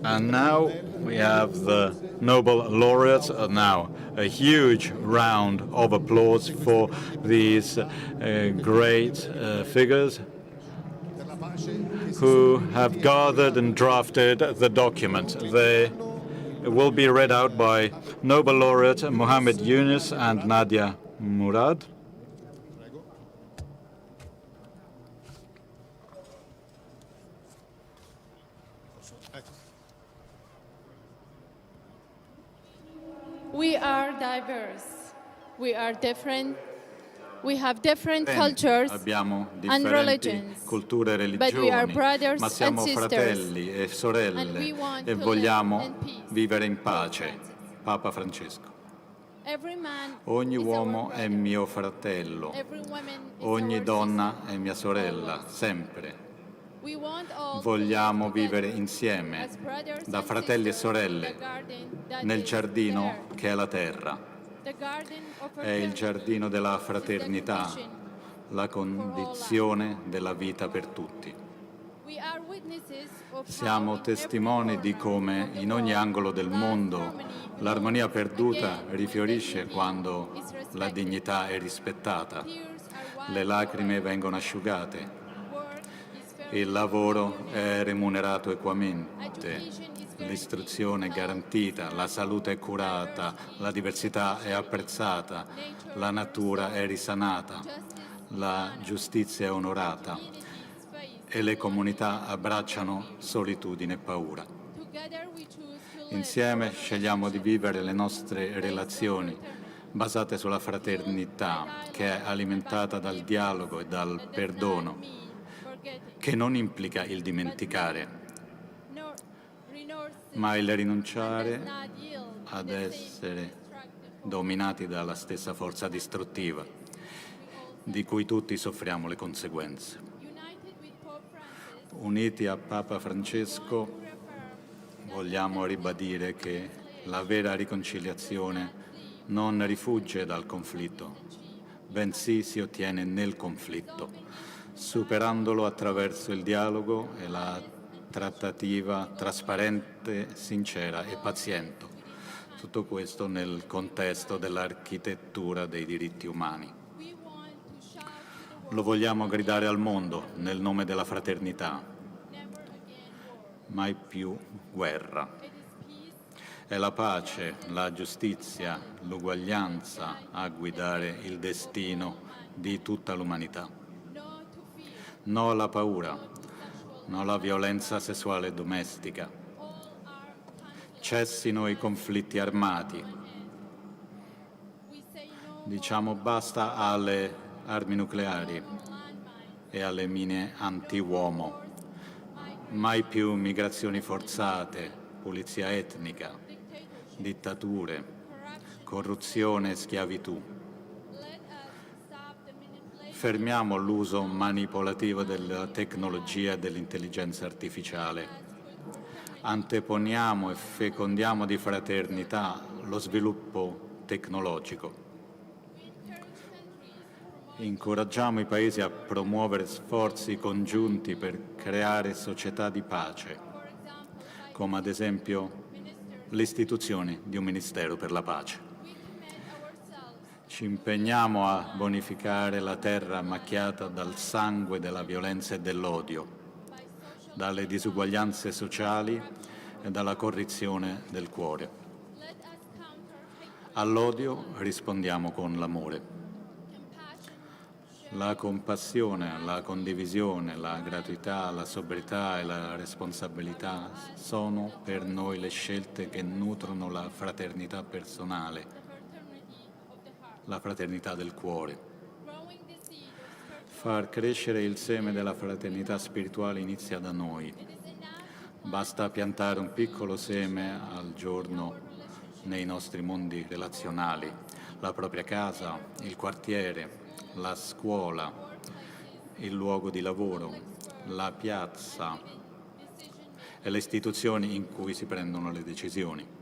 And now we have the Nobel laureates. Now, a huge round of applause for these great figures who have gathered and drafted the document. They will be read out by Nobel laureate Mohammed Yunus and Nadia Murad. We are diverse. We are different. We have different cultures Abbiamo and differenti religions, culture e but we are religioni, brothers ma siamo and sisters, fratelli e and sorelle we want e to vogliamo live in peace. vivere in Pope pace. Francis. Papa Francesco. Every man Ogni is our uomo è brother. mio fratello, Every woman is ogni our donna sister, è mia sorella, always. sempre. We want all to Vogliamo live vivere together insieme, as brothers da and fratelli e sisters in sorelle, the garden that nel is giardino there. che è la terra. The garden of È il fraternity giardino della is the fraternità, condition la condizione della vita per tutti. We are witnesses of how Siamo in testimoni every di corner come of the in ogni world, angolo del last mondo harmony l'armonia blooms perduta again when rifiorisce dignity quando is la respected. dignità è rispettata, Tears are wiped le lacrime away. vengono asciugate, Work is fairly il lavoro remunerated. è remunerato equamente, Education is l'istruzione è guaranteed. garantita, la salute è curata, la diversità è apprezzata, la natura è risanata, la giustizia è onorata e le comunità abbracciano solitudine e paura. Insieme scegliamo di vivere le nostre relazioni basate sulla fraternità, che è alimentata dal dialogo e dal perdono, che non implica il dimenticare, ma il rinunciare ad essere dominati dalla stessa forza distruttiva, di cui tutti soffriamo le conseguenze. Uniti a Papa Francesco, vogliamo ribadire che la vera riconciliazione non rifugge dal conflitto, bensì si ottiene nel conflitto, superandolo attraverso il dialogo e la trattativa trasparente, sincera e paziente. Tutto questo nel contesto dell'architettura dei diritti umani. Lo vogliamo gridare al mondo nel nome della fraternità. Mai più guerra. È la pace, la giustizia, l'uguaglianza a guidare il destino di tutta l'umanità. No alla paura, no alla violenza sessuale domestica. Cessino i conflitti armati. Diciamo basta alle armi nucleari e alle mine anti-uomo. Mai più migrazioni forzate, pulizia etnica, dittature, corruzione e schiavitù. Fermiamo l'uso manipolativo della tecnologia e dell'intelligenza artificiale. Anteponiamo e fecondiamo di fraternità lo sviluppo tecnologico. Incoraggiamo i paesi a promuovere sforzi congiunti per creare società di pace, come ad esempio l'istituzione di un Ministero per la pace. Ci impegniamo a bonificare la terra macchiata dal sangue della violenza e dell'odio, dalle disuguaglianze sociali e dalla corruzione del cuore. All'odio rispondiamo con l'amore. La compassione, la condivisione, la gratuità, la sobrietà e la responsabilità sono per noi le scelte che nutrono la fraternità personale, la fraternità del cuore. Far crescere il seme della fraternità spirituale inizia da noi. Basta piantare un piccolo seme al giorno nei nostri mondi relazionali, la propria casa, il quartiere, la scuola, il luogo di lavoro, la piazza e le istituzioni in cui si prendono le decisioni.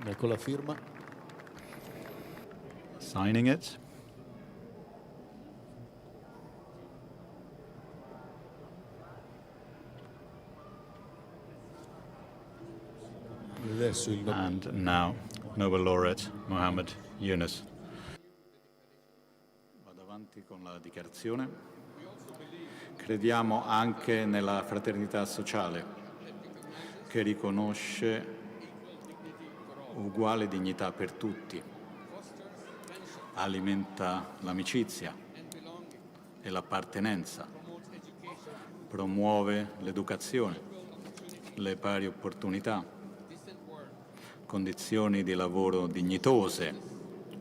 Ecco la firma. Signing it. Adesso il And now, Nobel laureate Mohammed Yunus. Vado avanti con la dichiarazione. Crediamo anche nella fraternità sociale, che riconosce uguale dignità per tutti, alimenta l'amicizia e l'appartenenza, promuove l'educazione, le pari opportunità, condizioni di lavoro dignitose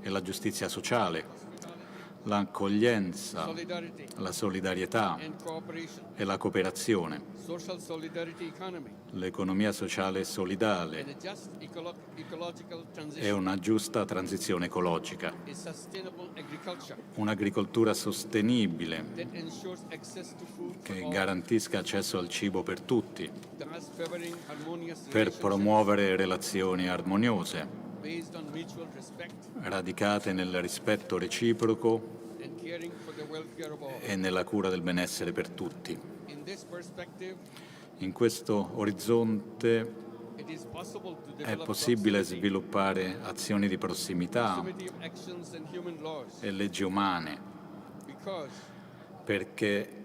e la giustizia sociale, l'accoglienza, la solidarietà e la cooperazione, l'economia sociale solidale e una giusta transizione ecologica, un'agricoltura sostenibile che garantisca accesso al cibo per tutti, per promuovere relazioni armoniose, radicate nel rispetto reciproco e nella cura del benessere per tutti. In questo orizzonte è possibile sviluppare azioni di prossimità e leggi umane, perché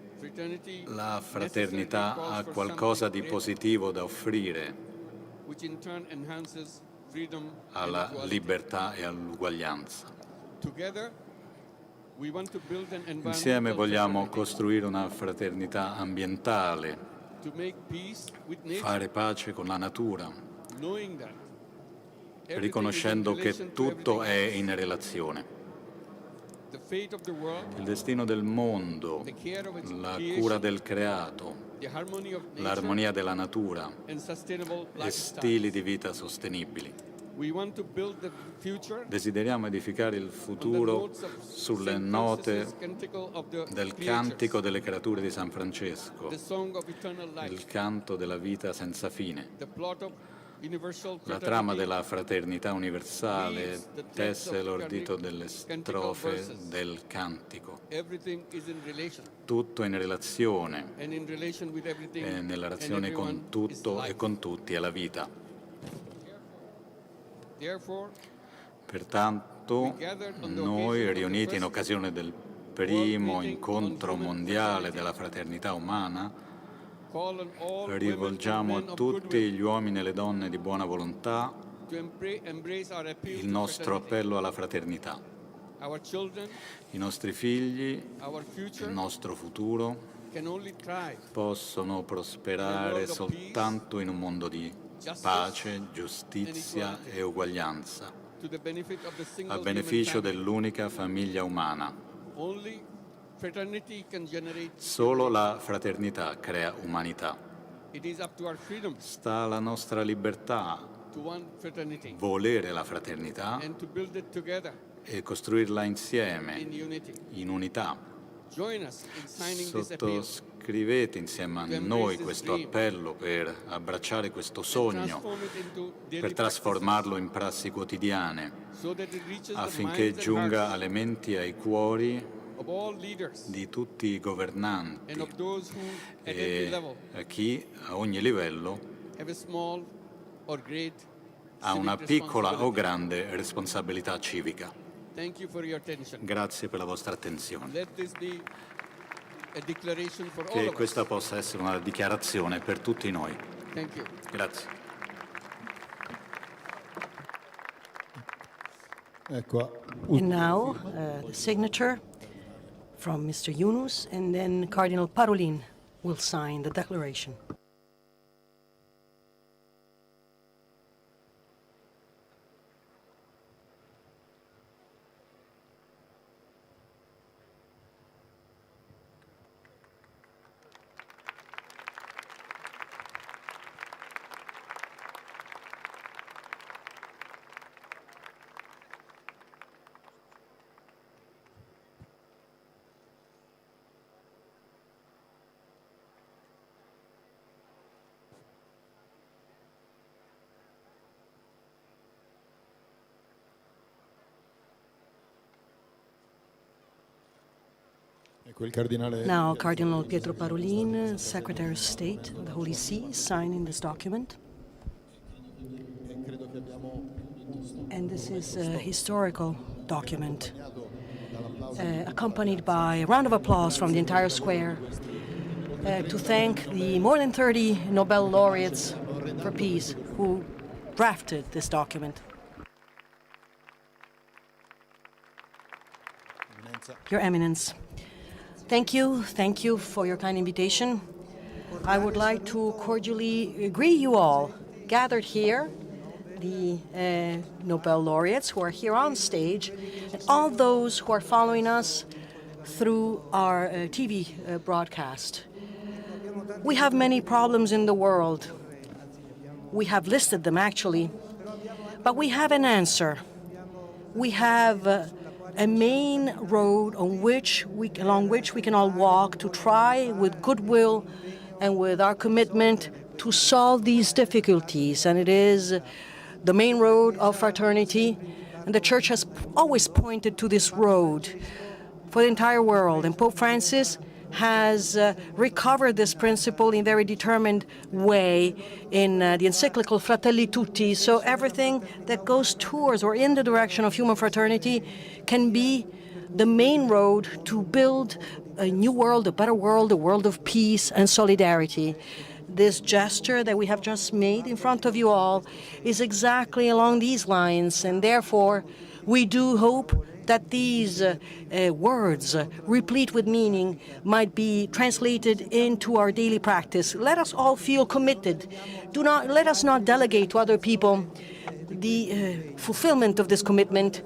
la fraternità ha qualcosa di positivo da offrire alla libertà e all'uguaglianza. Insieme vogliamo costruire una fraternità ambientale, fare pace con la natura, riconoscendo che tutto è in relazione. Il destino del mondo, la cura del creato, l'armonia della natura e stili di vita sostenibili. Desideriamo edificare il futuro sulle note del cantico delle creature di San Francesco, il canto della vita senza fine. La trama della fraternità universale tesse l'ordito delle strofe del cantico. Tutto è in relazione, e nella relazione con tutto e con tutti è la vita. Pertanto, noi, riuniti in occasione del primo incontro mondiale della fraternità umana, rivolgiamo a tutti gli uomini e le donne di buona volontà il nostro appello alla fraternità. I nostri figli, il nostro futuro, possono prosperare soltanto in un mondo di pace, giustizia e uguaglianza, a beneficio dell'unica famiglia umana. Solo la fraternità crea umanità. Sta alla nostra libertà volere la fraternità e costruirla insieme, in unità. Sottoscrivete insieme a noi questo appello per abbracciare questo sogno, per trasformarlo in prassi quotidiane, affinché giunga alle menti e ai cuori di tutti i governanti e a chi a ogni livello ha una piccola o grande responsabilità civica. Grazie per la vostra attenzione. Che questa possa essere una dichiarazione per tutti noi. Grazie. And now, the signature from Mr. Yunus, and then Cardinal Parolin will sign the declaration. Now, Cardinal Pietro Parolin, Secretary of State of the Holy See, is signing this document. And this is a historical document, accompanied by a round of applause from the entire square to thank the more than 30 Nobel laureates for peace who drafted this document. Your Eminence, thank you for your kind invitation. I would like to cordially greet you all gathered here, the Nobel laureates who are here on stage, and all those who are following us through our TV broadcast. We have many problems in the world. We have listed them, actually, but we have an answer. We have a main road along which we can all walk to try with goodwill and with our commitment to solve these difficulties, and it is the main road of fraternity, and the Church has always pointed to this road for the entire world, and Pope Francis has recovered this principle in a very determined way in the encyclical Fratelli Tutti. So everything that goes towards or in the direction of human fraternity can be the main road to build a new world, a better world, a world of peace and solidarity. This gesture that we have just made in front of you all is exactly along these lines, and therefore we do hope that these words, replete with meaning, might be translated into our daily practice. Let us all feel committed. Let us not delegate to other people the fulfillment of this commitment.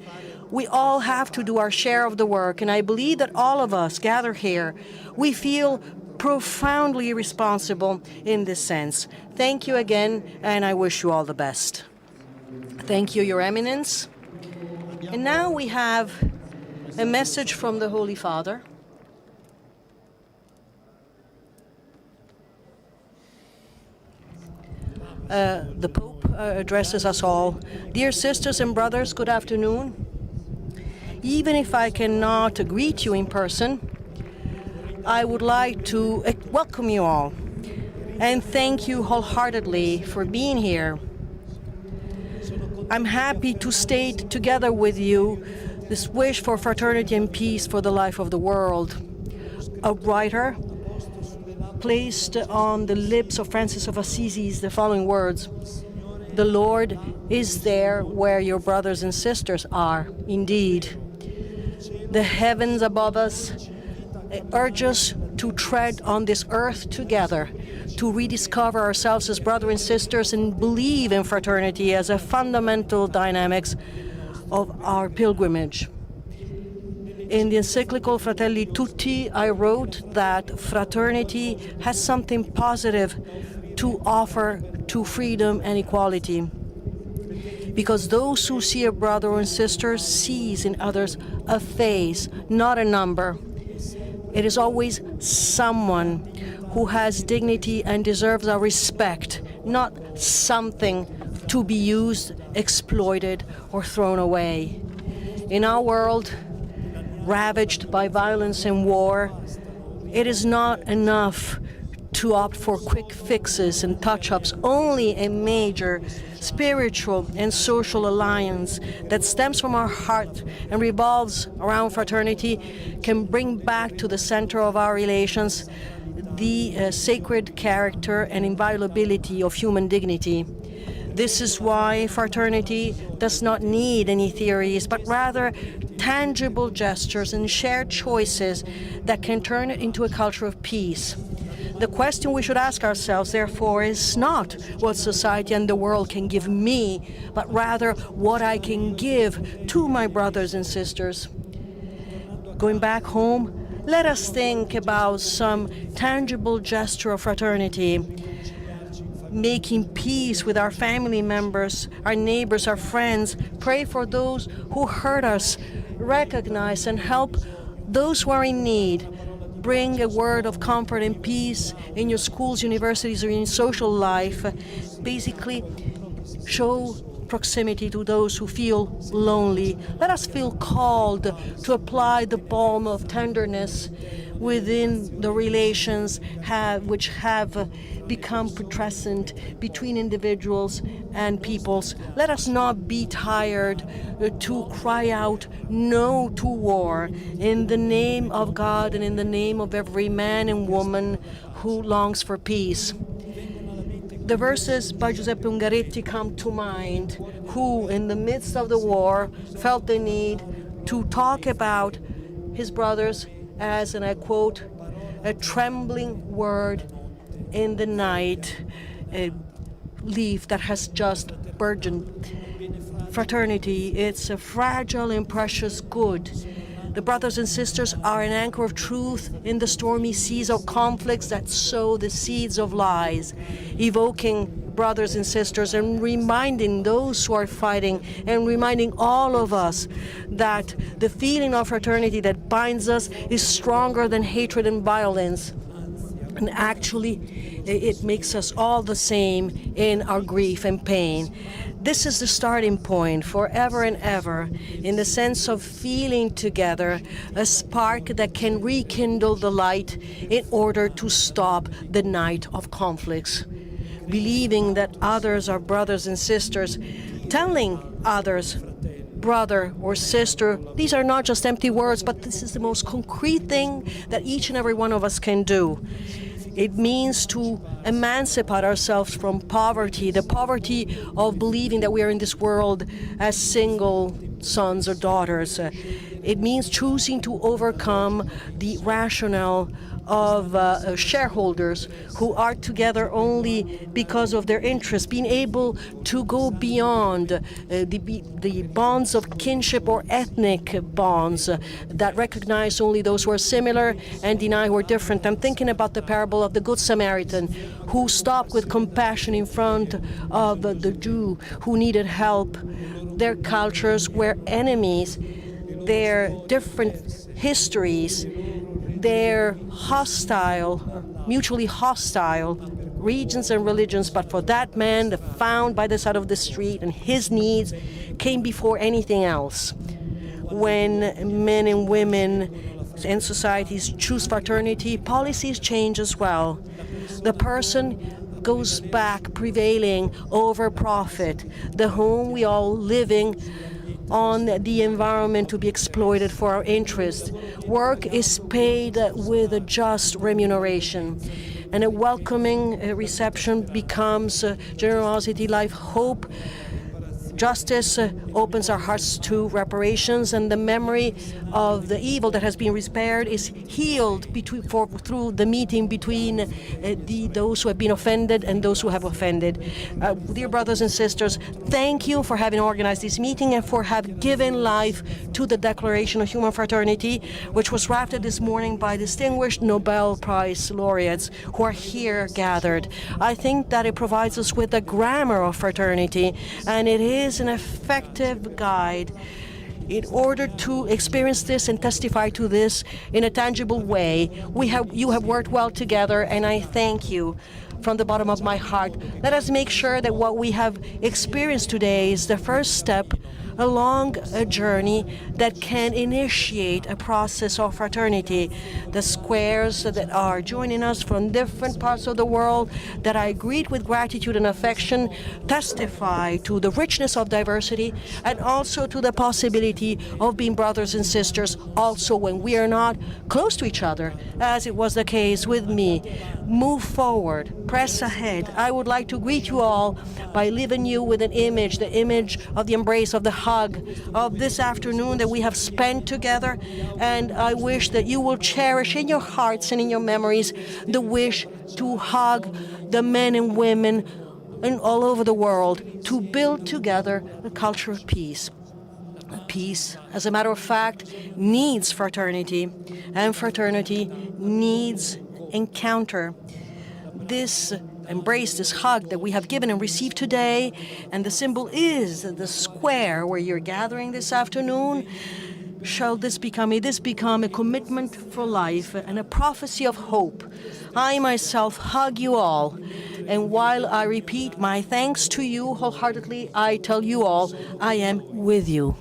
We all have to do our share of the work, and I believe that all of us gathered here, we feel profoundly responsible in this sense. Thank you again, and I wish you all the best. Thank you, Your Eminence. And now we have a message from the Holy Father. The Pope addresses us all. Dear sisters and brothers, good afternoon. Even if I cannot greet you in person, I would like to welcome you all and thank you wholeheartedly for being here. I'm happy to state together with you this wish for fraternity and peace for the life of the world. A writer placed on the lips of Francis of Assisi the following words: "The Lord is there where your brothers and sisters are, indeed. The heavens above us urge us to tread on this earth together, to rediscover ourselves as brothers and sisters and believe in fraternity as a fundamental dynamics of our pilgrimage." In the encyclical Fratelli Tutti, I wrote that fraternity has something positive to offer to freedom and equality, because those who see a brother or sister sees in others a face, not a number. It is always someone who has dignity and deserves our respect, not something to be used, exploited, or thrown away. In our world, ravaged by violence and war, it is not enough to opt for quick fixes and touch-ups. Only a major spiritual and social alliance that stems from our heart and revolves around fraternity can bring back to the center of our relations the sacred character and inviolability of human dignity. This is why fraternity does not need any theories, but rather tangible gestures and shared choices that can turn it into a culture of peace. The question we should ask ourselves, therefore, is not what society and the world can give me, but rather what I can give to my brothers and sisters. Going back home, let us think about some tangible gesture of fraternity, making peace with our family members, our neighbors, our friends, pray for those who hurt us, recognize and help those who are in need, bring a word of comfort and peace in your schools, universities, or in social life. Basically, show proximity to those who feel lonely. Let us feel called to apply the balm of tenderness within the relations which have become putrescent between individuals and peoples. Let us not be tired to cry out no to war in the name of God and in the name of every man and woman who longs for peace. The verses by Giuseppe Ungaretti come to mind, who in the midst of the war felt the need to talk about his brothers as, and I quote, a trembling word in the night, a leaf that has just burgeoned. Fraternity, it's a fragile and precious good. The brothers and sisters are an anchor of truth in the stormy seas of conflicts that sow the seeds of lies, evoking brothers and sisters and reminding those who are fighting and reminding all of us that the feeling of fraternity that binds us is stronger than hatred and violence. And actually, it makes us all the same in our grief and pain. This is the starting point forever and ever, in the sense of feeling together a spark that can rekindle the light in order to stop the night of conflicts. Believing that others are brothers and sisters, telling others, brother or sister, these are not just empty words, but this is the most concrete thing that each and every one of us can do. It means to emancipate ourselves from poverty, the poverty of believing that we are in this world as single sons or daughters. It means choosing to overcome the rationale of shareholders who are together only because of their interests, being able to go beyond the bonds of kinship or ethnic bonds that recognize only those who are similar and deny who are different. I'm thinking about the parable of the Good Samaritan, who stopped with compassion in front of the Jew who needed help. Their cultures were enemies, their different histories, their mutually hostile regions and religions, but for that man, found by the side of the street, and his needs came before anything else. When men and women and societies choose fraternity, policies change as well. The person goes back prevailing over profit, the home we all living on the environment to be exploited for our interest. Work is paid with a just remuneration, and a welcoming reception becomes generosity, life, hope. Justice opens our hearts to reparations, and the memory of the evil that has been repaired is healed through the meeting between those who have been offended and those who have offended. Dear brothers and sisters, thank you for having organized this meeting and for having given life to the Declaration of Human Fraternity, which was drafted this morning by distinguished Nobel Prize laureates who are here gathered. I think that it provides us with a grammar of fraternity, and it is an effective guide in order to experience this and testify to this in a tangible way. You have worked well together, and I thank you from the bottom of my heart. Let us make sure that what we have experienced today is the first step along a journey that can initiate a process of fraternity. The squares that are joining us from different parts of the world that I greet with gratitude and affection testify to the richness of diversity and also to the possibility of being brothers and sisters also when we are not close to each other, as it was the case with me. Move forward, press ahead. I would like to greet you all by leaving you with an image, the image of the embrace, of the hug of this afternoon that we have spent together. And I wish that you will cherish in your hearts and in your memories the wish to hug the men and women and all over the world to build together a culture of peace. Peace, as a matter of fact, needs fraternity, and fraternity needs encounter. This embrace, this hug that we have given and received today, and the symbol is the square where you're gathering this afternoon. Shall this become a commitment for life and a prophecy of hope? I myself hug you all, and while I repeat my thanks to you wholeheartedly, I tell you all I am with you.